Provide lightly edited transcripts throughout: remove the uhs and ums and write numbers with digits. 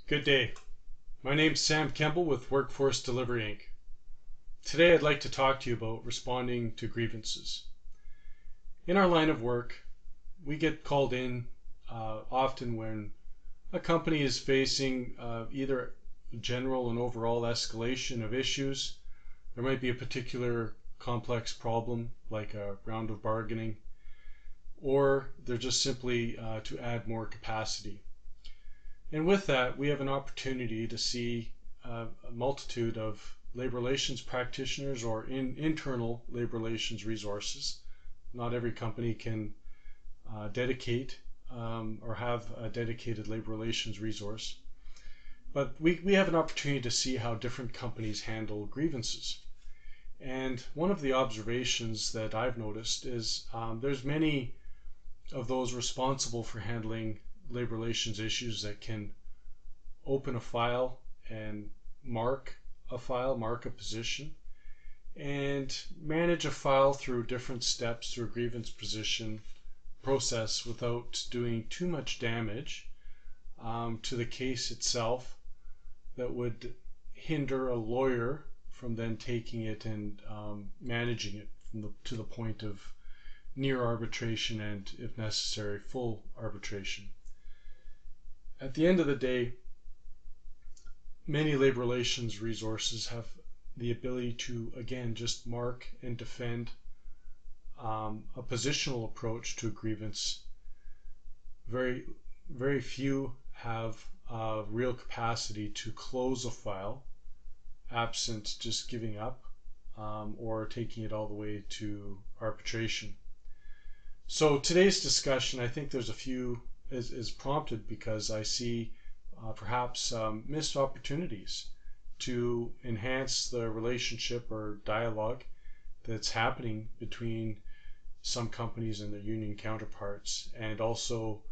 Good day. My name's Sam Kemble with Workforce Delivery Inc. Today I'd like to talk to you about responding to grievances. In our line of work, we get called in often when a company is facing either general and overall escalation of issues. There might be a particular complex problem like a round of bargaining, or they're just simply to add more capacity. And with that, we have an opportunity to see a multitude of labor relations practitioners or internal labor relations resources. Not every company can dedicate or have a dedicated labor relations resource. But we have an opportunity to see how different companies handle grievances. And one of the observations that I've noticed is there's many of those responsible for handling labor relations issues that can open a file and mark a position, and manage a file through different steps through a grievance position process without doing too much damage to the case itself that would hinder a lawyer from then taking it and managing it to the point of near arbitration and, if necessary, full arbitration. At the end of the day, many labor relations resources have the ability to, again, just mark and defend a positional approach to a grievance. Very, very few have real capacity to close a file, absent just giving up or taking it all the way to arbitration. So today's discussion, I think there's a few is prompted because I see perhaps missed opportunities to enhance the relationship or dialogue that's happening between some companies and their union counterparts, and also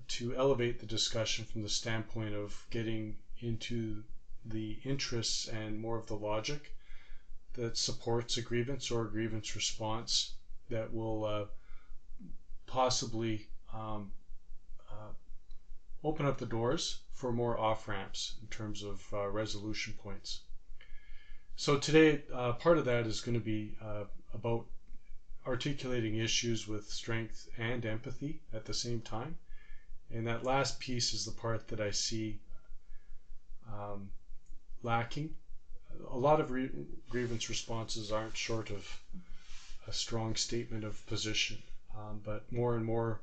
to elevate the discussion from the standpoint of getting into the interests and more of the logic that supports a grievance or a grievance response that will possibly open up the doors for more off-ramps in terms of resolution points. So today, part of that is going to be about articulating issues with strength and empathy at the same time. And that last piece is the part that I see lacking. A lot of grievance responses aren't short of a strong statement of position, but more and more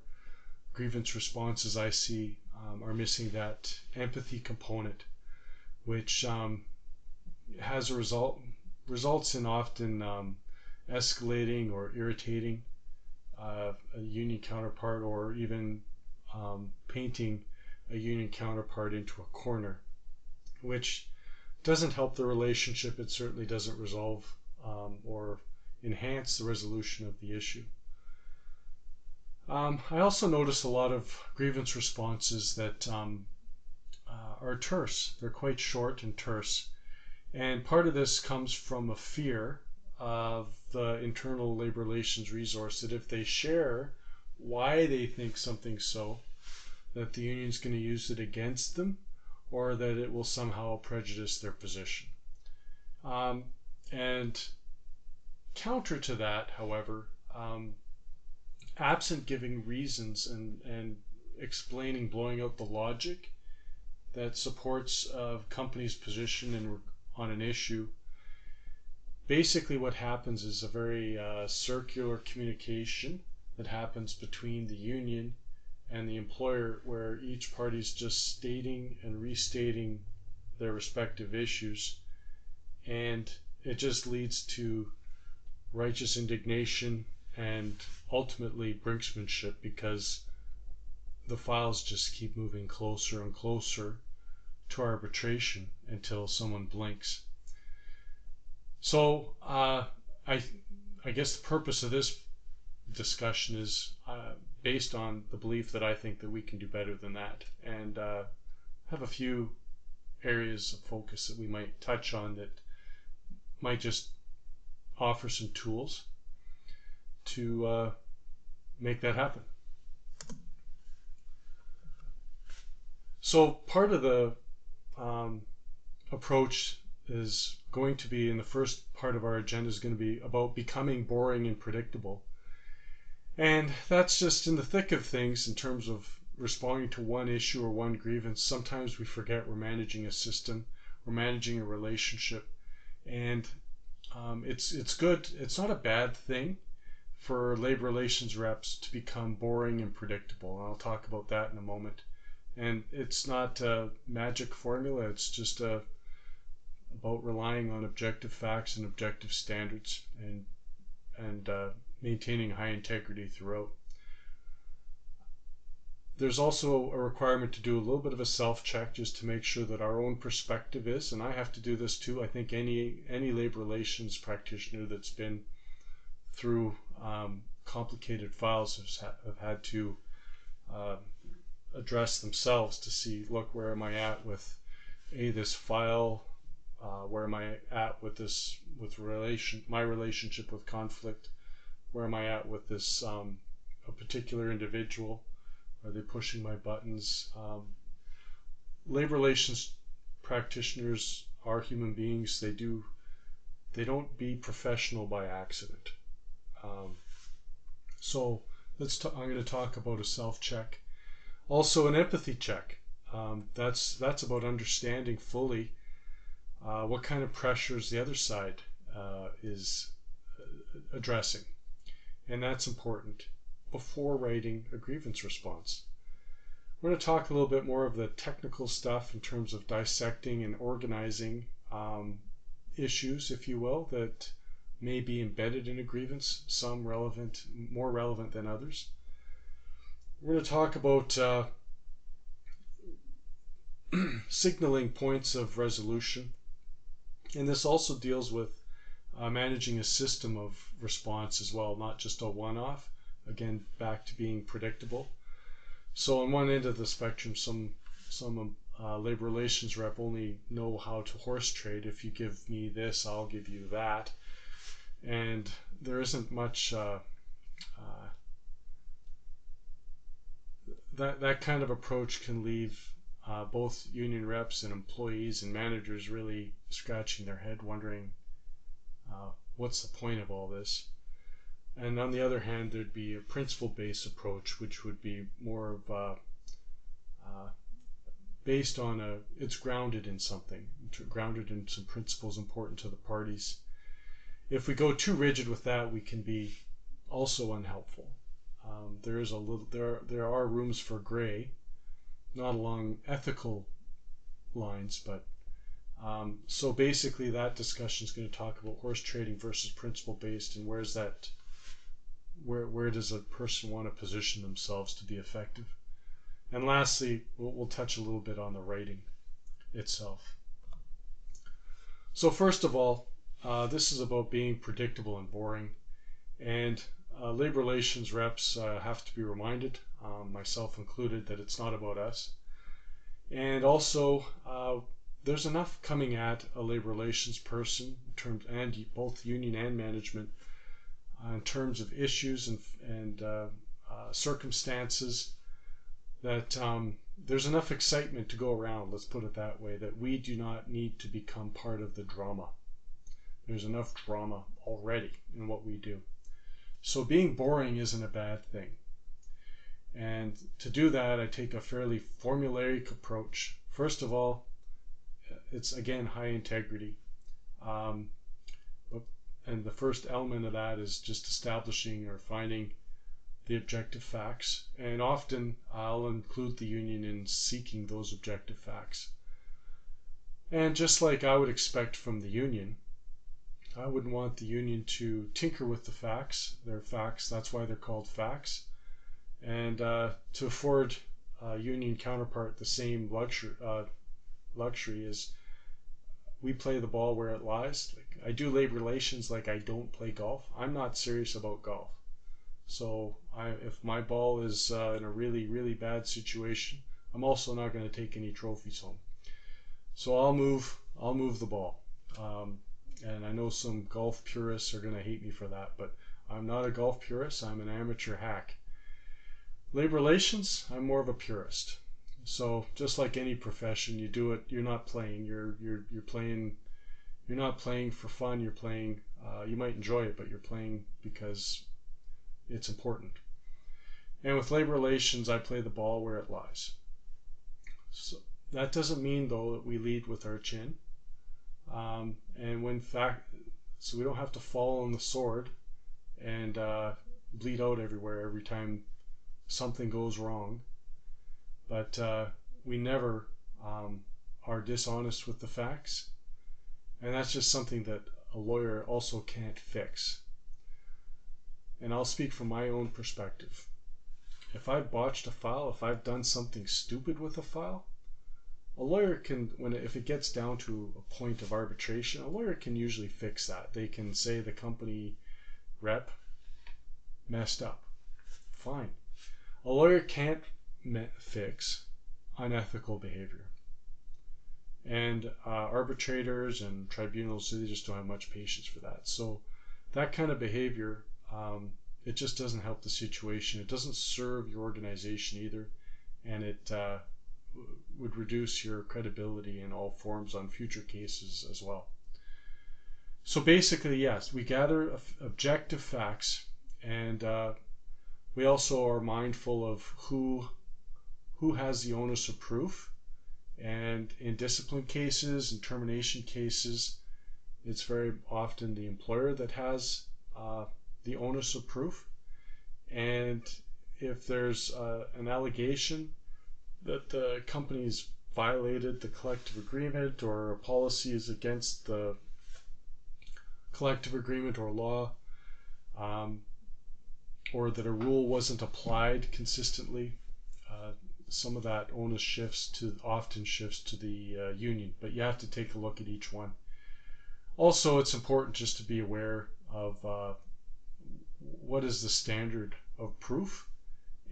grievance responses I see are missing that empathy component, which has results in often escalating or irritating a union counterpart, or even painting a union counterpart into a corner, which doesn't help the relationship. It certainly doesn't resolve or enhance the resolution of the issue. I also notice a lot of grievance responses that are terse. They're quite short and terse. And part of this comes from a fear of the internal labor relations resource that if they share why they think something's so, that the union's going to use it against them, or that it will somehow prejudice their position. And counter to that, however, absent giving reasons and explaining, blowing out the logic that supports a company's position on an issue, basically what happens is a very circular communication that happens between the union and the employer, where each party is just stating and restating their respective issues, and it just leads to righteous indignation and ultimately brinksmanship, because the files just keep moving closer and closer to arbitration until someone blinks. So I guess the purpose of this discussion is based on the belief that I think that we can do better than that, and have a few areas of focus that we might touch on that might just offer some tools to make that happen. So part of the approach is going to be, in the first part of our agenda, is going to be about becoming boring and predictable. And that's just in the thick of things in terms of responding to one issue or one grievance. Sometimes we forget we're managing a system, we're managing a relationship, and it's good. It's not a bad thing for labor relations reps to become boring and predictable. And I'll talk about that in a moment. And it's not a magic formula. It's just about relying on objective facts and objective standards, and maintaining high integrity throughout. There's also a requirement to do a little bit of a self-check just to make sure that our own perspective is, and I have to do this too. I think any labor relations practitioner that's been through complicated files have had to address themselves to see, look, where am I at with this file? Where am I at with this, my relationship with conflict? Where am I at with this a particular individual? Are they pushing my buttons? Labor relations practitioners are human beings. They don't be professional by accident. So I'm going to talk about a self-check. Also an empathy check. That's about understanding fully what kind of pressures the other side is addressing. And that's important before writing a grievance response. We're going to talk a little bit more of the technical stuff in terms of dissecting and organizing issues, if you will, that may be embedded in a grievance, some more relevant than others. We're going to talk about signaling points of resolution, and this also deals with managing a system of response as well, not just a one-off. Again, back to being predictable. So on one end of the spectrum, some labor relations rep only know how to horse trade. If you give me this, I'll give you that. And there isn't much that kind of approach can leave both union reps and employees and managers really scratching their head, wondering what's the point of all this. And on the other hand, there'd be a principle-based approach, which would be more of based on it's grounded in something, grounded in some principles important to the parties. If we go too rigid with that, we can be also unhelpful. There are rooms for gray, not along ethical lines, but so basically that discussion is going to talk about horse trading versus principle-based, and where does a person want to position themselves to be effective. And lastly, we'll touch a little bit on the writing itself. So first of all, this is about being predictable and boring, and labor relations reps have to be reminded, myself included, that it's not about us. And also, there's enough coming at a labor relations person in terms, and both union and management, in terms of issues and circumstances, that there's enough excitement to go around, let's put it that way, that we do not need to become part of the drama. There's enough drama already in what we do. So being boring isn't a bad thing. And to do that, I take a fairly formulaic approach. First of all, it's again high integrity. And the first element of that is just establishing or finding the objective facts. And often I'll include the union in seeking those objective facts. And just like I would expect from the union, I wouldn't want the union to tinker with the facts. They're facts, that's why they're called facts. And to afford a union counterpart the same luxury is we play the ball where it lies. Like, I do labor relations like I don't play golf. I'm not serious about golf. So if my ball is in a really, really bad situation, I'm also not going to take any trophies home. So I'll move the ball. And I know some golf purists are going to hate me for that, but I'm not a golf purist. I'm an amateur hack. Labor relations, I'm more of a purist. So just like any profession, you do it. You're not playing. You're playing. You're not playing for fun. You're playing. You might enjoy it, but you're playing because it's important. And with labor relations, I play the ball where it lies. So that doesn't mean though that we lead with our chin. And when fact, so we don't have to fall on the sword and bleed out everywhere every time something goes wrong. But we never are dishonest with the facts. And that's just something that a lawyer also can't fix. And I'll speak from my own perspective. If I've botched a file, if I've done something stupid with a file, a lawyer can, if it gets down to a point of arbitration, a lawyer can usually fix that. They can say the company rep messed up. Fine. A lawyer can't fix unethical behavior. And arbitrators and tribunals, they just don't have much patience for that. So that kind of behavior, it just doesn't help the situation. It doesn't serve your organization either. And it would reduce your credibility in all forms on future cases as well. So basically, yes, we gather objective facts, and we also are mindful of who has the onus of proof. And in discipline cases and termination cases, it's very often the employer that has the onus of proof. And if there's an allegation that the company's violated the collective agreement, or a policy is against the collective agreement or law, or that a rule wasn't applied consistently, some of that onus often shifts to the union, but you have to take a look at each one. Also, it's important just to be aware of what is the standard of proof,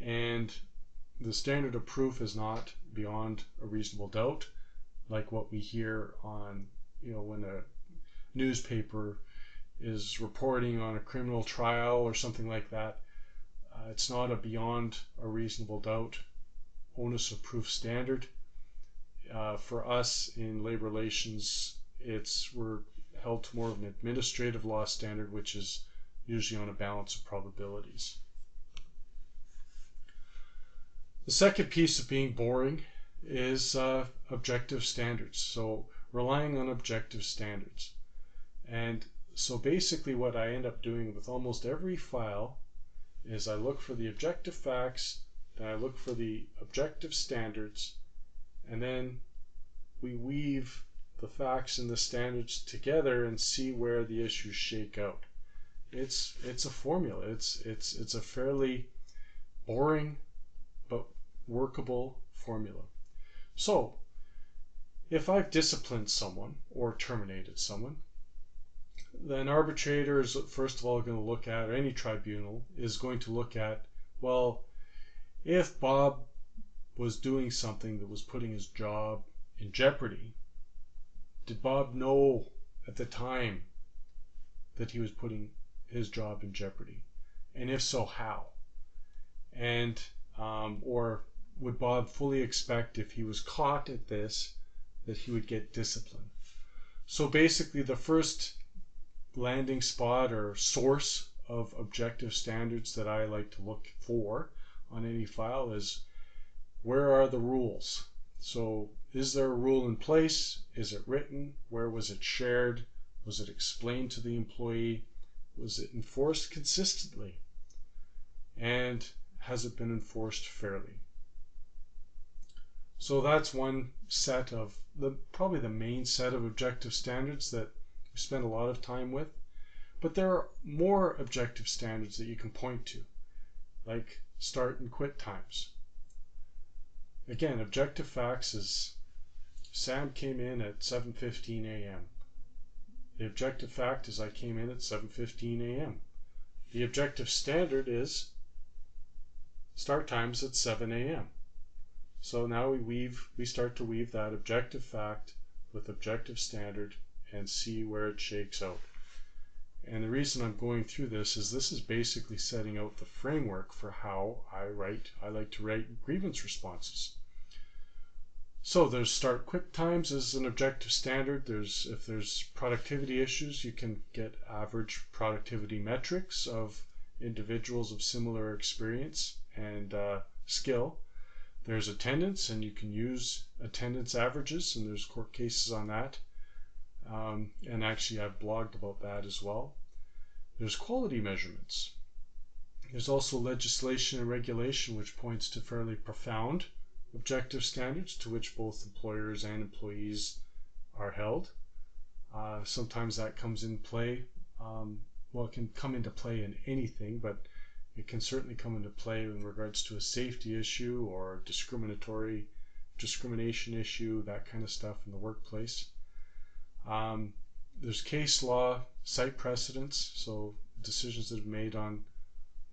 and the standard of proof is not beyond a reasonable doubt, like what we hear on, when a newspaper is reporting on a criminal trial or something like that. It's not a beyond a reasonable doubt onus of proof standard. For us in labor relations, we're held to more of an administrative law standard, which is usually on a balance of probabilities. The second piece of being boring is objective standards. So relying on objective standards. And so basically what I end up doing with almost every file is I look for the objective facts, then I look for the objective standards, and then we weave the facts and the standards together and see where the issues shake out. It's a formula. It's a fairly boring but workable formula. So if I've disciplined someone or terminated someone, then arbitrator is first of all going to look at, or any tribunal is going to look at, well, if Bob was doing something that was putting his job in jeopardy, did Bob know at the time that he was putting his job in jeopardy? And if so, how? And or would Bob fully expect, if he was caught at this, that he would get discipline? So basically the first landing spot or source of objective standards that I like to look for on any file is, where are the rules? So is there a rule in place? Is it written? Where was it shared? Was it explained to the employee? Was it enforced consistently? And has it been enforced fairly? So that's one set of probably the main set of objective standards that we spend a lot of time with. But there are more objective standards that you can point to, like start and quit times. Again, objective facts is Sam came in at 7:15 a.m. The objective fact is I came in at 7:15 a.m. The objective standard is start times at 7 a.m. So now we start to weave that objective fact with objective standard and see where it shakes out. And the reason I'm going through this is basically setting out the framework for how I like to write grievance responses. So there's start quick times as an objective standard. If there's productivity issues, you can get average productivity metrics of individuals of similar experience and skill. There's attendance, and you can use attendance averages, and there's court cases on that. And actually I've blogged about that as well. There's quality measurements. There's also legislation and regulation which points to fairly profound objective standards to which both employers and employees are held. Sometimes that comes in play. Well, it can come into play in anything, but it can certainly come into play in regards to a safety issue or discrimination issue, that kind of stuff in the workplace. There's case law, cite precedents, so decisions that have made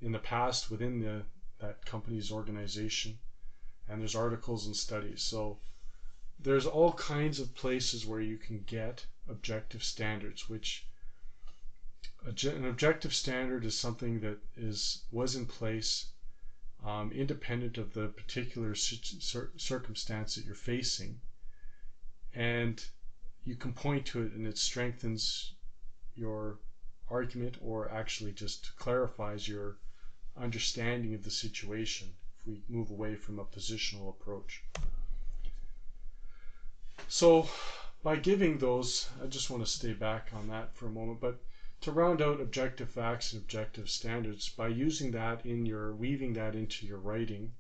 in the past within that company's organization, and there's articles and studies. So there's all kinds of places where you can get objective standards, which an objective standard is something that was in place independent of the particular circumstance that you're facing, and you can point to it and it strengthens your argument or actually just clarifies your understanding of the situation if we move away from a positional approach. So by giving those, I just want to stay back on that for a moment, but to round out objective facts and objective standards, by using that weaving that into your writing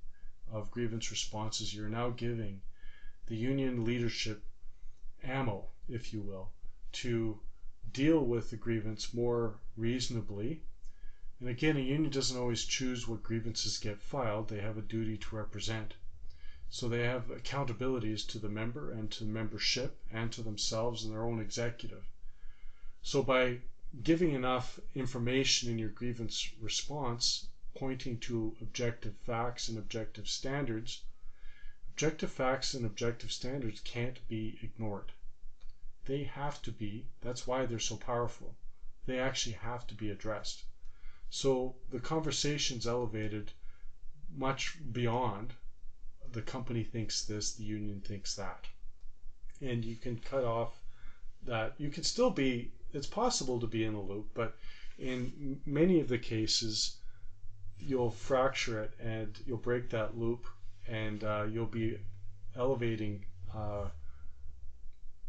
of grievance responses, you're now giving the union leadership ammo, if you will, to deal with the grievance more reasonably. And again, a union doesn't always choose what grievances get filed. They have a duty to represent. So they have accountabilities to the member and to the membership and to themselves and their own executive. So by giving enough information in your grievance response, pointing to objective facts and objective standards, objective facts and objective standards can't be ignored. They have to be. That's why they're so powerful. They actually have to be addressed. So the conversation's elevated much beyond the company thinks this, the union thinks that. And you can cut off that. You can still be, it's possible to be in a loop, but in many of the cases, you'll fracture it and you'll break that loop, and you'll be elevating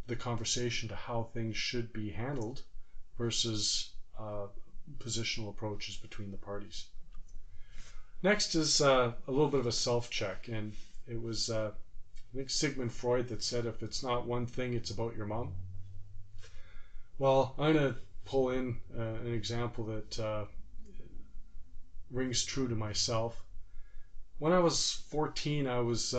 the conversation to how things should be handled versus positional approaches between the parties. Next is a little bit of a self-check, and it was I think Sigmund Freud that said, if it's not one thing, it's about your mom. Well, I'm going to pull in an example that rings true to myself. When I was 14, I was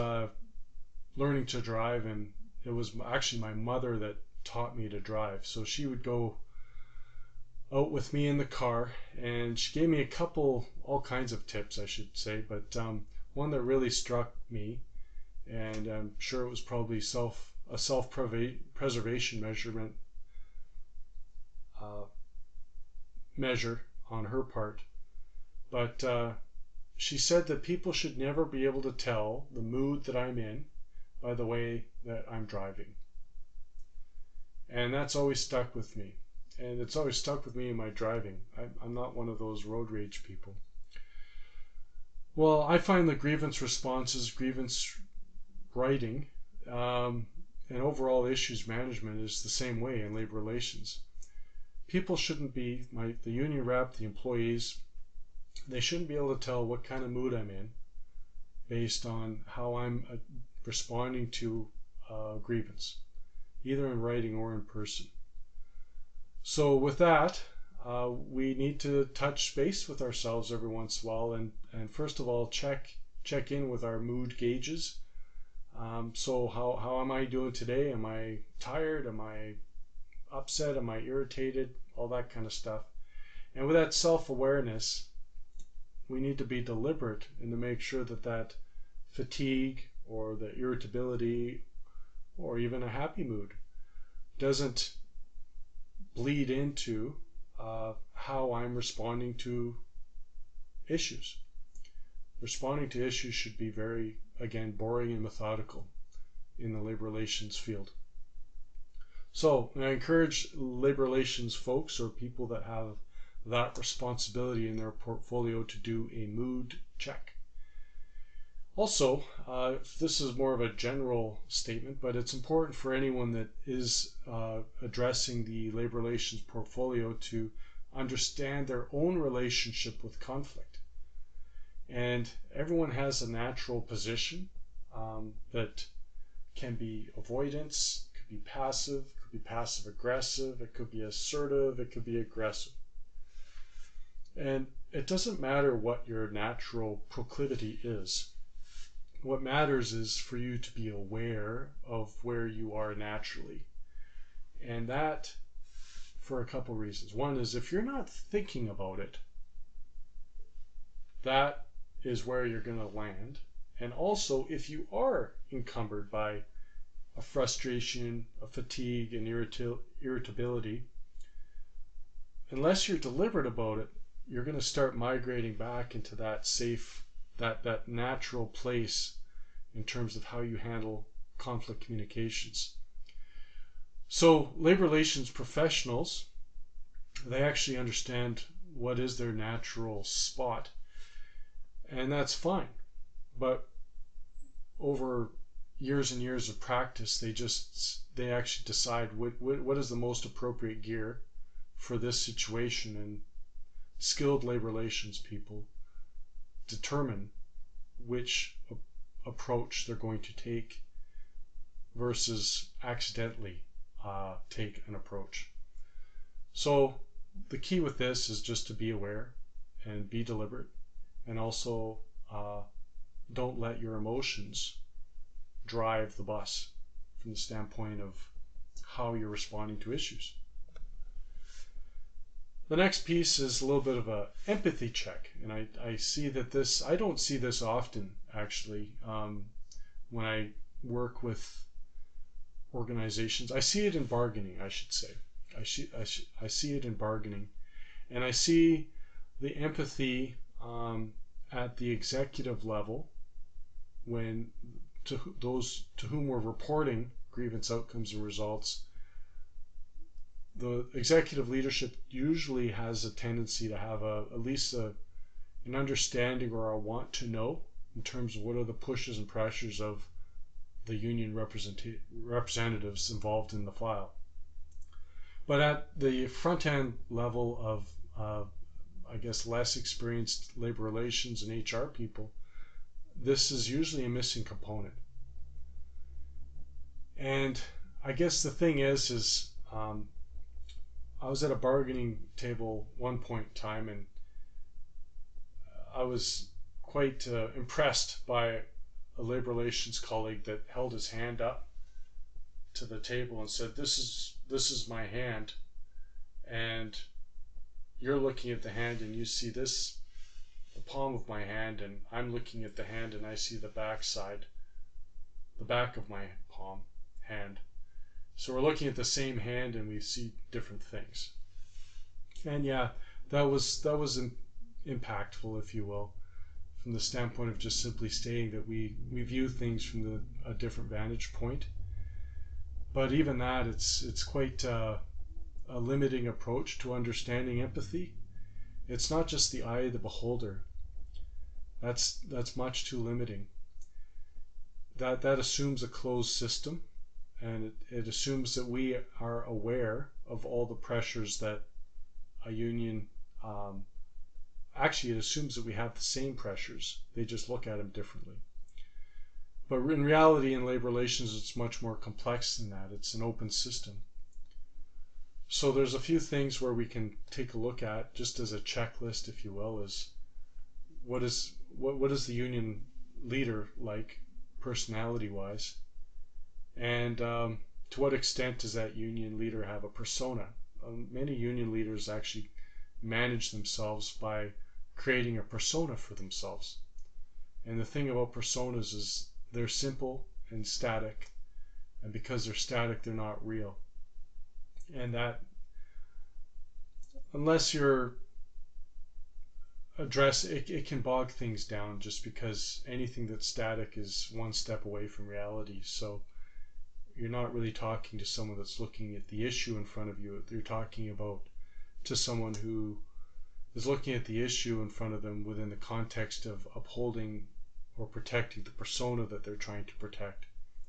learning to drive, and it was actually my mother that taught me to drive. So she would go out with me in the car, and she gave me all kinds of tips, I should say, but one that really struck me, and I'm sure it was probably a self-preservation measure on her part, but she said that people should never be able to tell the mood that I'm in by the way that I'm driving. And that's always stuck with me. And it's always stuck with me in my driving. I'm not one of those road rage people. Well, I find the grievance responses, grievance writing, and overall issues management is the same way in labor relations. People shouldn't be, the union rep, the employees, they shouldn't be able to tell what kind of mood I'm in based on how I'm responding to a grievance, either in writing or in person. So with that, we need to touch base with ourselves every once in a while, and first of all, check in with our mood gauges. So how am I doing today? Am I tired? Am I upset? Am I irritated? All that kind of stuff. And with that self-awareness, we need to be deliberate and to make sure that fatigue or the irritability or even a happy mood doesn't bleed into how I'm responding to issues. Responding to issues should be very, again, boring and methodical. in the labor relations field. So I encourage labor relations folks or people that have that responsibility in their portfolio to do a mood check. Also, this is more of a general statement, but it's important for anyone that is addressing the labor relations portfolio to understand their own relationship with conflict. And everyone has a natural position that can be avoidance, could be passive aggressive, it could be assertive, it could be aggressive. And it doesn't matter what your natural proclivity is. What matters is for you to be aware of where you are naturally. And that for a couple reasons. One is if you're not thinking about it, that is where you're going to land. And also if you are encumbered by a frustration, a fatigue, and irritability, unless you're deliberate about it, you're going to start migrating back into that safe, that natural place in terms of how you handle conflict communications. So labor relations professionals, they actually understand what is their natural spot, and that's fine. But over years and years of practice, they actually decide what is the most appropriate gear for this situation, and skilled labor relations people determine which approach they're going to take versus accidentally take an approach. So the key with this is just to be aware and be deliberate, and also don't let your emotions drive the bus from the standpoint of how you're responding to issues. The next piece is a little bit of an empathy check, and I see that this, I don't see this often actually when I work with organizations. I see it in bargaining, I should say. I see it in bargaining, and I see the empathy at the executive level when to those to whom we're reporting grievance outcomes and results. The executive leadership usually has a tendency to have at least an understanding or a want to know in terms of what are the pushes and pressures of the union representatives involved in the file. But at the front end level of I guess less experienced labor relations and HR people, this is usually a missing component. And I guess the thing is I was at a bargaining table one point in time, and I was quite impressed by a labor relations colleague that held his hand up to the table and said, this is my hand, and you're looking at the hand and you see this, the palm of my hand, and I'm looking at the hand and I see the back of my palm hand. So we're looking at the same hand and we see different things. And yeah, that was impactful, if you will, from the standpoint of just simply stating that we view things from a different vantage point. But even that, it's quite a limiting approach to understanding empathy. It's not just the eye of the beholder. That's much too limiting. That assumes a closed system. And it assumes that we are aware of all the pressures that a union, actually it assumes that we have the same pressures, they just look at them differently. But in reality, in labor relations, it's much more complex than that. It's an open system. So there's a few things where we can take a look at, just as a checklist, if you will, is what is the union leader like, personality-wise? And to what extent does that union leader have a persona? Many union leaders actually manage themselves by creating a persona for themselves. And the thing about personas is they're simple and static. And because they're static, they're not real. And that, unless you're it can bog things down, just because anything that's static is one step away from reality. So you're not really talking to someone that's looking at the issue in front of you. You're talking about to someone who is looking at the issue in front of them within the context of upholding or protecting the persona that they're trying to protect.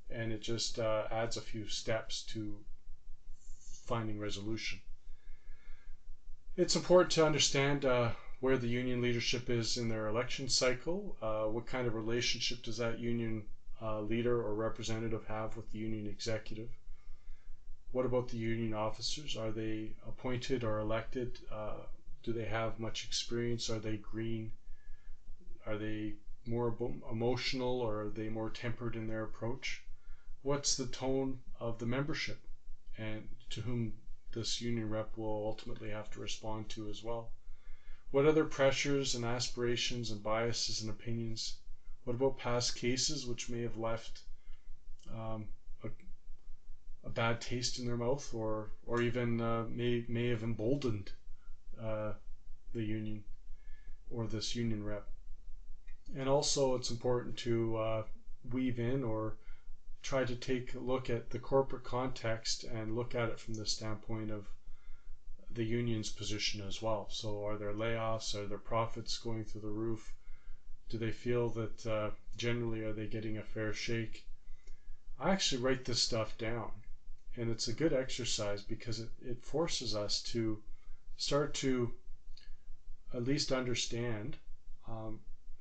And it just adds a few steps to finding resolution. It's important to understand where the union leadership is in their election cycle. What kind of relationship does that union leader or representative have with the union executive? What about the union officers? Are they appointed or elected? Do they have much experience? Are they green? Are they more emotional, or are they more tempered in their approach? What's the tone of the membership, and to whom this union rep will ultimately have to respond to as well? What other pressures and aspirations and biases and opinions? What about past cases which may have left a bad taste in their mouth, or even may have emboldened the union or this union rep? And also, it's important to weave in or try to take a look at the corporate context and look at it from the standpoint of the union's position as well. So are there layoffs? Are their profits going through the roof? Do they feel that generally are they getting a fair shake? I actually write this stuff down, and it's a good exercise because it forces us to start to at least understand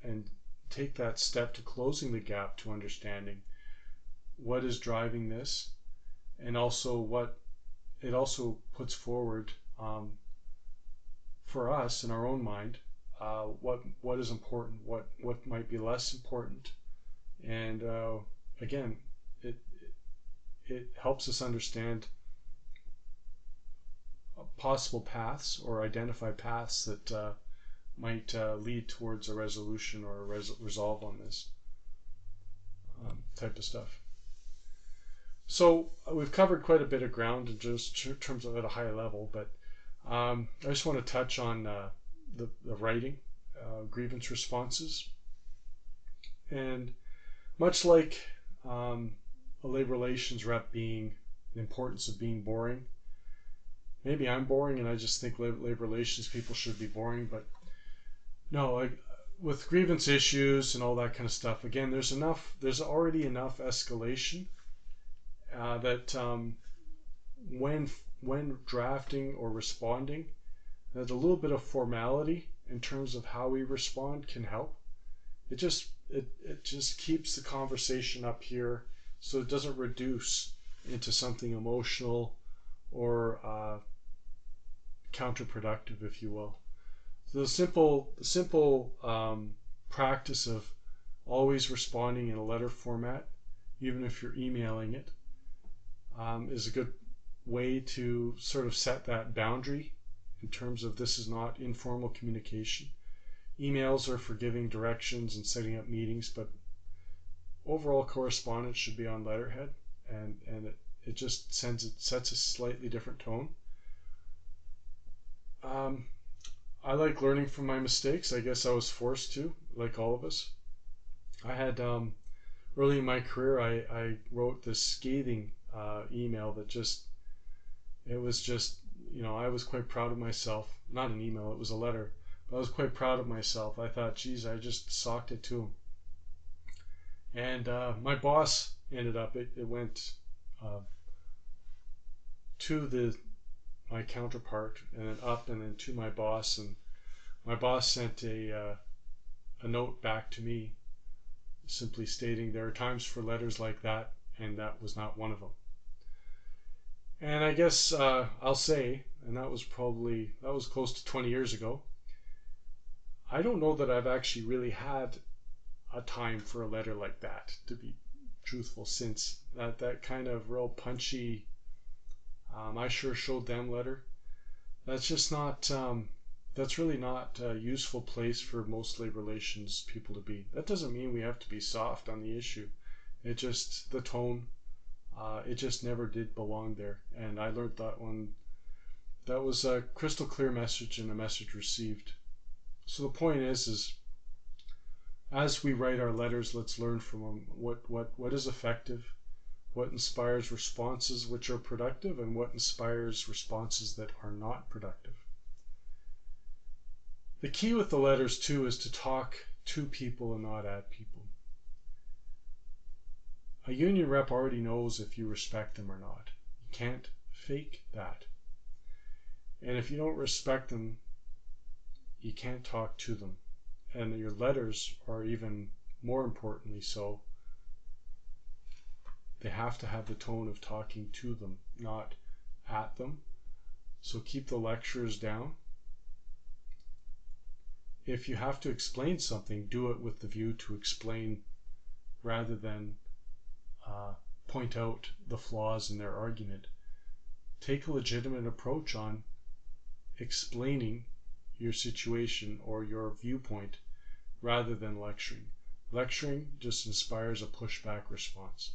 and take that step to closing the gap to understanding what is driving this, and also what it also puts forward for us in our own mind, what is important, what might be less important, and again, it helps us understand possible paths or identify paths that might lead towards a resolution or a resolve on this type of stuff. So we've covered quite a bit of ground in just terms of at a high level, but I just want to touch on the writing, grievance responses. And much like a labor relations rep being the importance of being boring, maybe I'm boring and I just think labor relations people should be boring, but no, with grievance issues and all that kind of stuff, again, there's already enough escalation that when drafting or responding, that a little bit of formality in terms of how we respond can help. It just keeps the conversation up here, so it doesn't reduce into something emotional or counterproductive, if you will. So the simple practice of always responding in a letter format, even if you're emailing it, is a good way to sort of set that boundary in terms of this is not informal communication. Emails are for giving directions and setting up meetings, but overall correspondence should be on letterhead, and it just sets a slightly different tone. I like learning from my mistakes. I guess I was forced to, like all of us. I had early in my career, I wrote this scathing email that it was just, I was quite proud of myself. Not an email, it was a letter. But I was quite proud of myself. I thought, geez, I just socked it to him. And my boss ended up, it went to my counterpart, and then up, and then to my boss, and my boss sent a note back to me simply stating there are times for letters like that, and that was not one of them. And I guess I'll say, and that was close to 20 years ago, I don't know that I've actually really had a time for a letter like that, to be truthful, since that kind of real punchy I sure showed them letter. That's just not that's really not a useful place for most labor relations people to be. That doesn't mean we have to be soft on the issue. It just, the tone, it just never did belong there. And I learned that one. That was a crystal clear message and a message received. So the point is as we write our letters, let's learn from them. What is effective? what inspires responses which are productive, and what inspires responses that are not productive. The key with the letters too is to talk to people and not at people. A union rep already knows if you respect them or not. You can't fake that. And if you don't respect them, you can't talk to them. And your letters are even more importantly so. They have to have the tone of talking to them, not at them. So keep the lectures down. If you have to explain something, do it with the view to explain rather than point out the flaws in their argument. Take a legitimate approach on explaining your situation or your viewpoint rather than lecturing. Lecturing just inspires a pushback response.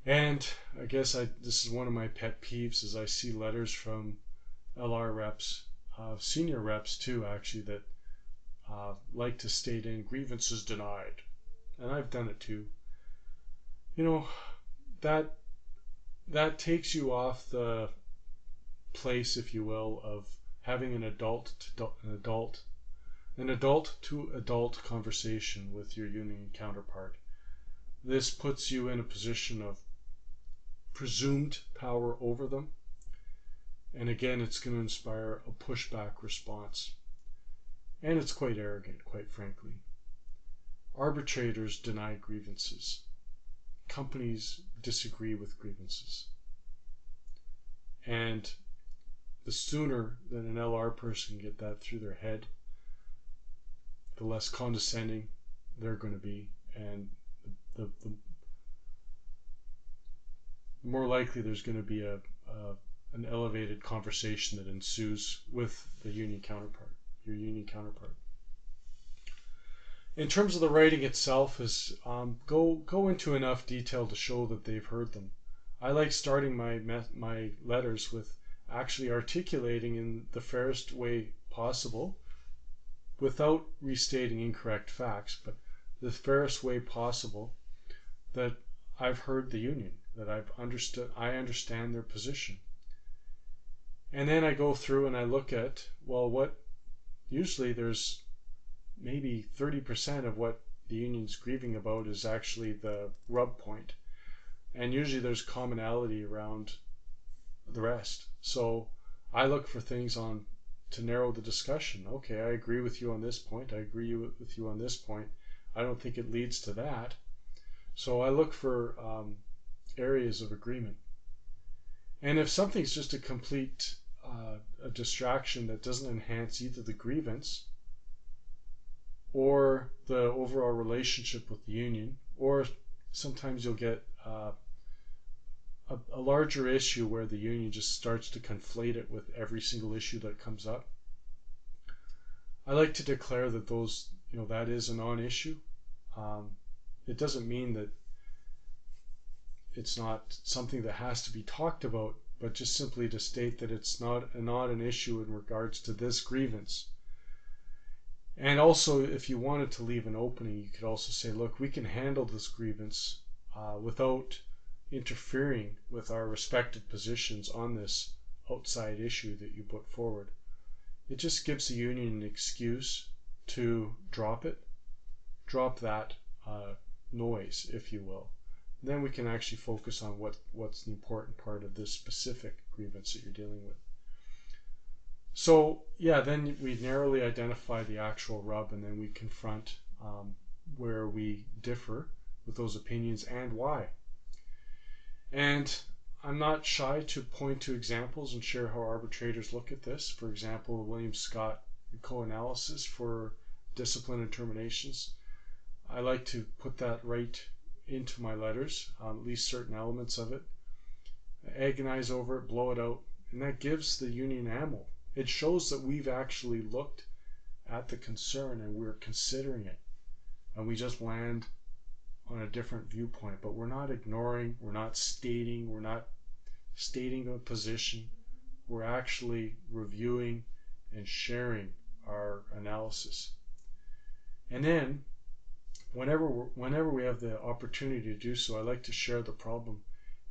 And I guess this is one of my pet peeves, is I see letters from LR reps, senior reps too actually, that like to state in grievances denied. And I've done it too. You know, that takes you off the place, if you will, of having an adult to adult conversation with your union counterpart. This puts you in a position of presumed power over them, and again, it's going to inspire a pushback response, and it's quite arrogant, quite frankly. Arbitrators deny grievances. Companies disagree with grievances. And the sooner that an LR person get that through their head, the less condescending they're going to be, and the more likely there's going to be an elevated conversation that ensues with the union counterpart, your union counterpart. In terms of the writing itself, is go into enough detail to show that they've heard them. I like starting my letters with actually articulating in the fairest way possible, without restating incorrect facts, but the fairest way possible, that I've heard the union, that I understand their position. And then I go through and I look at, well, usually there's maybe 30% of what the union's grieving about is actually the rub point. And usually there's commonality around the rest. So I look for things to narrow the discussion. Okay, I agree with you on this point. I agree with you on this point. I don't think it leads to that. So I look for areas of agreement. And if something's just a complete a distraction that doesn't enhance either the grievance or the overall relationship with the union, or sometimes you'll get a larger issue where the union just starts to conflate it with every single issue that comes up, I like to declare that that is a non-issue. It doesn't mean that it's not something that has to be talked about, but just simply to state that it's not an issue in regards to this grievance. And also, if you wanted to leave an opening, you could also say, look, we can handle this grievance without interfering with our respective positions on this outside issue that you put forward. It just gives the union an excuse to drop that noise, if you will. And then we can actually focus on what's the important part of this specific grievance that you're dealing with. So yeah, then we narrowly identify the actual rub, and then we confront where we differ with those opinions and why. And I'm not shy to point to examples and share how arbitrators look at this. For example, William Scott co-analysis for discipline and terminations. I like to put that right into my letters, at least certain elements of it. Agonize over it, blow it out, and that gives the union ammo. It shows that we've actually looked at the concern and we're considering it, and we just land on a different viewpoint. But we're not ignoring, we're not stating a position. We're actually reviewing and sharing our analysis. And then whenever we have the opportunity to do so, I like to share the problem.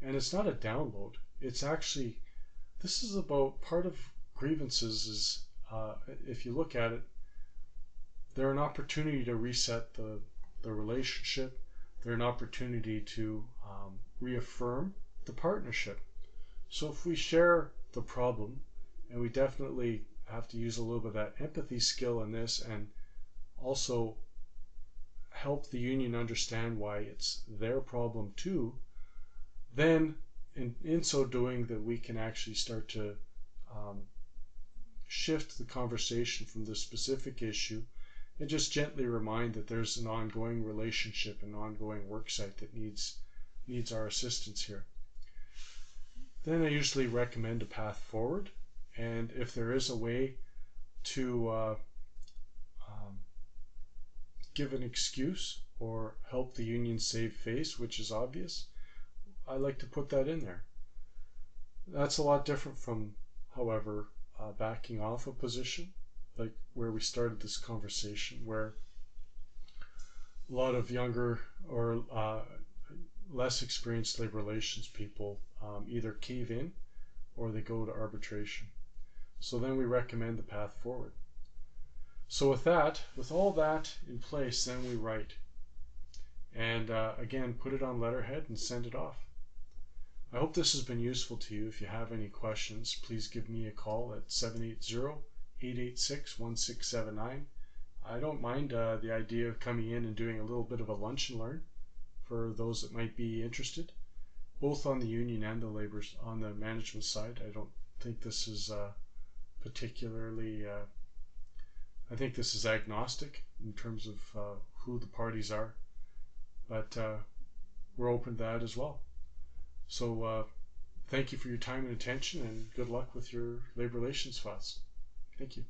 And it's not a download. It's actually, this is about part of grievances is, if you look at it, they're an opportunity to reset the relationship. They're an opportunity to reaffirm the partnership. So if we share the problem, and we definitely have to use a little bit of that empathy skill in this, and also help the union understand why it's their problem too, then in so doing that we can actually start to shift the conversation from the specific issue and just gently remind that there's an ongoing relationship, an ongoing work site that needs our assistance here. Then I usually recommend a path forward, and if there is a way to give an excuse or help the union save face, which is obvious, I like to put that in there. That's a lot different from, however, backing off a position, like where we started this conversation, where a lot of younger or less experienced labor relations people either cave in or they go to arbitration. So then we recommend the path forward. So with all that in place, then we write. And again, put it on letterhead and send it off. I hope this has been useful to you. If you have any questions, please give me a call at 780-886-1679. I don't mind the idea of coming in and doing a little bit of a lunch and learn for those that might be interested, both on the union and the laborers on the management side. I don't think this is particularly, I think this is agnostic in terms of who the parties are, but we're open to that as well. So thank you for your time and attention, and good luck with your labor relations files. Thank you.